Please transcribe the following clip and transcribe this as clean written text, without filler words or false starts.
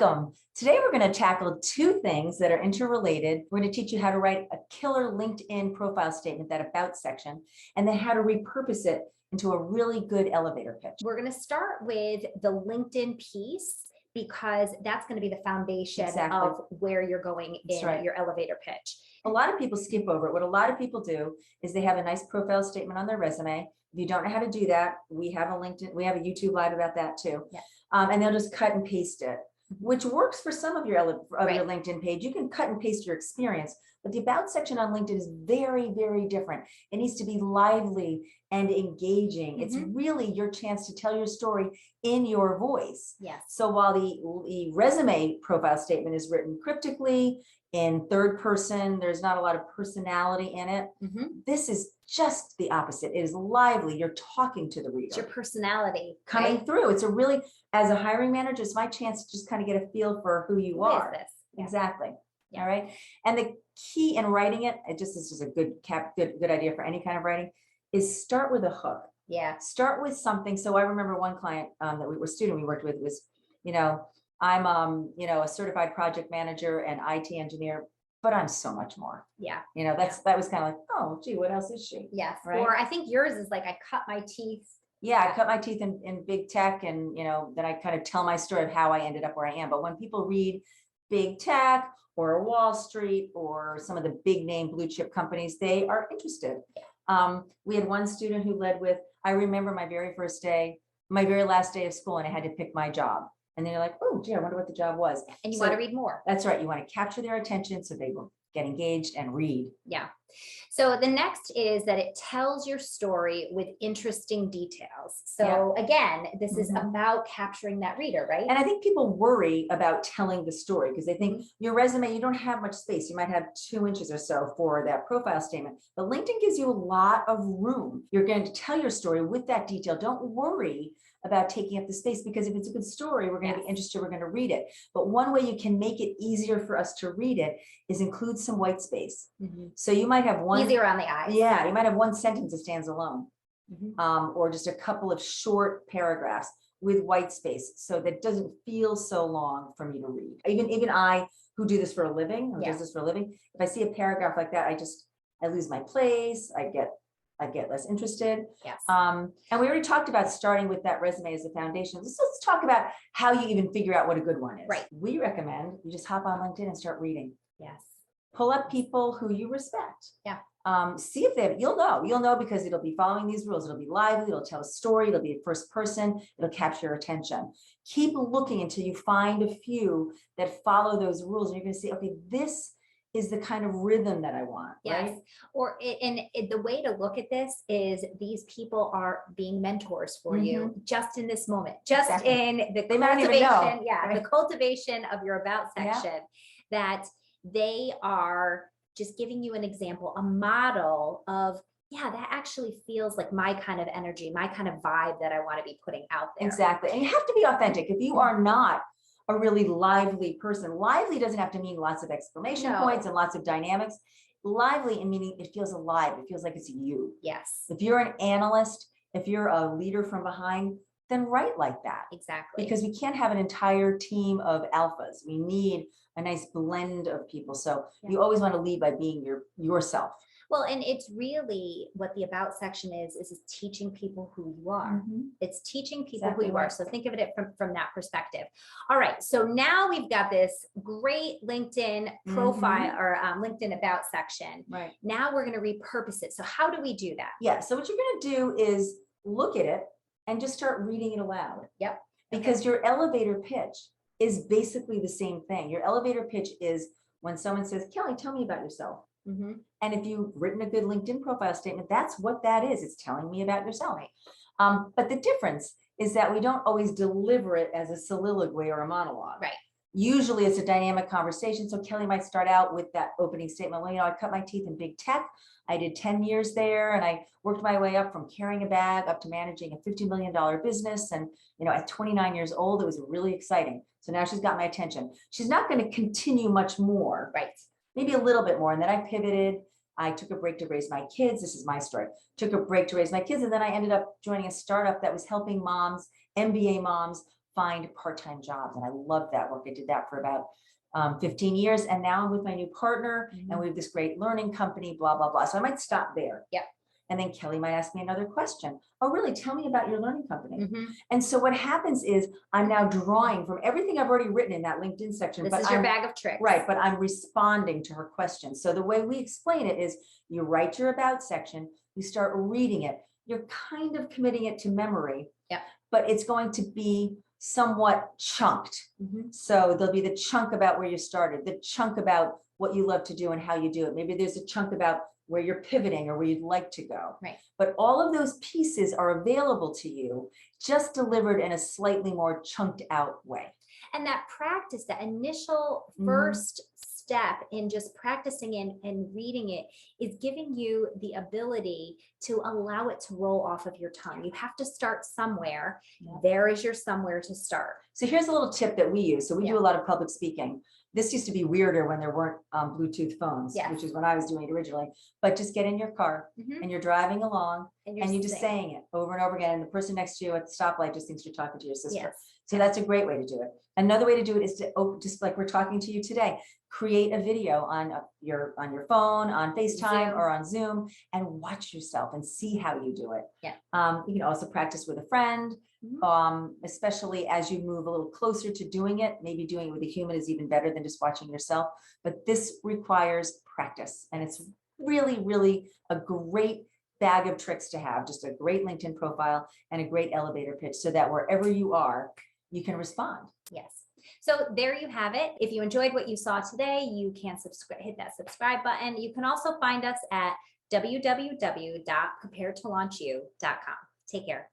Welcome. Today we're going to tackle two things that are interrelated. We're going to teach you how to write a killer LinkedIn profile statement, that about section, and then how to repurpose it into a really good elevator pitch. We're going to start with the LinkedIn piece because that's going to be the foundation of where you're going in your elevator pitch. A lot of people skip over it. What a lot of people do is they have a nice profile statement on their resume. If you don't know how to do that, we have a LinkedIn, we have a YouTube live about that too. Yeah. And they'll just cut and paste it, which works for some of your LinkedIn page. You can cut and paste your experience, but the about section on LinkedIn is very, very different. It needs to be lively and engaging. It's really your chance to tell your story in your voice. Yes. So while the resume profile statement is written cryptically in third person, there's not a lot of personality in it. This is just the opposite. It is lively. You're talking to the reader. It's your personality coming through. It's a really, as a hiring manager, it's my chance to just kind of get a feel for who you are. This? Yeah. Exactly. Yeah. All right. And the key in writing it, this is just a good idea for any kind of writing, is start with a hook. Yeah. Start with something. So I remember one client that we worked with was, I'm a certified project manager and IT engineer, but I'm so much more. Yeah. That was kind of like, oh, gee, what else is she? Yes. Right? Or I think yours is like, I cut my teeth. Yeah, I cut my teeth in big tech, and then I kind of tell my story of how I ended up where I am. But when people read big tech or Wall Street or some of the big name blue chip companies, they are interested. We had one student who led with, I remember my very last day of school, and I had to pick my job. And then you're like, oh, gee, I wonder what the job was. And you want to read more. That's right. You want to capture their attention so they will get engaged and read. Yeah. So the next is that it tells your story with interesting details. So again, this is about capturing that reader, right? And I think people worry about telling the story because they think your resume, you don't have much space. You might have 2 inches or so for that profile statement, but LinkedIn gives you a lot of room. You're going to tell your story with that detail. Don't worry about taking up the space, because if it's a good story, we're going to be interested, we're going to read it. But one way you can make it easier for us to read it is include some white space. So you might have one easier on the eyes. Yeah, you might have one sentence that stands alone, or just a couple of short paragraphs with white space, so that doesn't feel so long for me to read. Even I, who do this for a living, does this for a living, if I see a paragraph like that, I lose my place. I get less interested. Yes. And we already talked about starting with that resume as a foundation. Let's talk about how you even figure out what a good one is. Right. We recommend you just hop on LinkedIn and start reading. Yes. Pull up people who you respect. Yeah. See if you'll know because it'll be following these rules. It'll be lively. It'll tell a story. It'll be first person. It'll capture your attention. Keep looking until you find a few that follow those rules. And you're going to see, okay, this is the kind of rhythm that I want. Yes. Right? The way to look at this is these people are being mentors for you just in this moment, just in the cultivation. The cultivation of your about section, that they are just giving you an example, a model of, that actually feels like my kind of energy, my kind of vibe that I want to be putting out there. Exactly. And you have to be authentic. If you are not a really lively person, lively doesn't have to mean lots of exclamation points and lots of dynamics. Lively in meaning it feels alive. It feels like it's you. Yes. If you're an analyst, if you're a leader from behind, then write like that. Exactly. Because we can't have an entire team of alphas. We need a nice blend of people. So you always want to lead by being yourself. Well, and it's really what the about section is teaching people who you are. It's teaching people who you are. So think of it from that perspective. All right. So now we've got this great LinkedIn profile or LinkedIn about section. Right. Now we're going to repurpose it. So how do we do that? Yeah. So what you're going to do is look at it and just start reading it aloud. Yep. Because your elevator pitch is basically the same thing. Your elevator pitch is when someone says, Kelley, tell me about yourself. And if you've written a good LinkedIn profile statement, that's what that is. It's telling me about yourself. But the difference is that we don't always deliver it as a soliloquy or a monologue. Right. Usually it's a dynamic conversation. So Kelley might start out with that opening statement. Well, I cut my teeth in big tech. I did 10 years there, and I worked my way up from carrying a bag up to managing a $50 million business. And, at 29 years old, it was really exciting. So now she's got my attention. She's not going to continue much more. Right. Maybe a little bit more. And then I pivoted. I took a break to raise my kids. This is my story. Took a break to raise my kids. And then I ended up joining a startup that was helping moms, MBA moms, find part-time jobs. And I love that work. I did that for about 15 years. And now I'm with my new partner and we have this great learning company, blah, blah, blah. So I might stop there. Yeah. And then Kelley might ask me another question. Oh, really? Tell me about your learning company. Mm-hmm. And so what happens is I'm now drawing from everything I've already written in that LinkedIn section. This is your bag of tricks. Right. But I'm responding to her questions. So the way we explain it is you write your about section, you start reading it. You're kind of committing it to memory. Yeah. But it's going to be somewhat chunked. So there'll be the chunk about where you started, the chunk about what you love to do and how you do it. Maybe there's a chunk about where you're pivoting or where you'd like to go. Right. But all of those pieces are available to you, just delivered in a slightly more chunked out way. And that practice, that initial first step in just practicing and reading it is giving you the ability to allow it to roll off of your tongue. You have to start somewhere. There is your somewhere to start. So here's a little tip that we use. So we do a lot of public speaking. This used to be weirder when there weren't Bluetooth phones, which is when I was doing it originally. But just get in your car and you're driving along and you're just saying it over and over again. And the person next to you at the stoplight just thinks you're talking to your sister. Yes. So that's a great way to do it. Another way to do it is to just like we're talking to you today, create a video on your phone, on FaceTime or on Zoom, and watch yourself and see how you do it. Yeah. You can also practice with a friend, especially as you move a little closer to doing it. Maybe doing it with a human is even better than just watching yourself. But this requires practice, and it's really, really a great bag of tricks to have. Just a great LinkedIn profile and a great elevator pitch, so that wherever you are, you can respond. Yes. So there you have it. If you enjoyed what you saw today, you can hit that subscribe button. You can also find us at www.preparetolaunchu.com. Take care.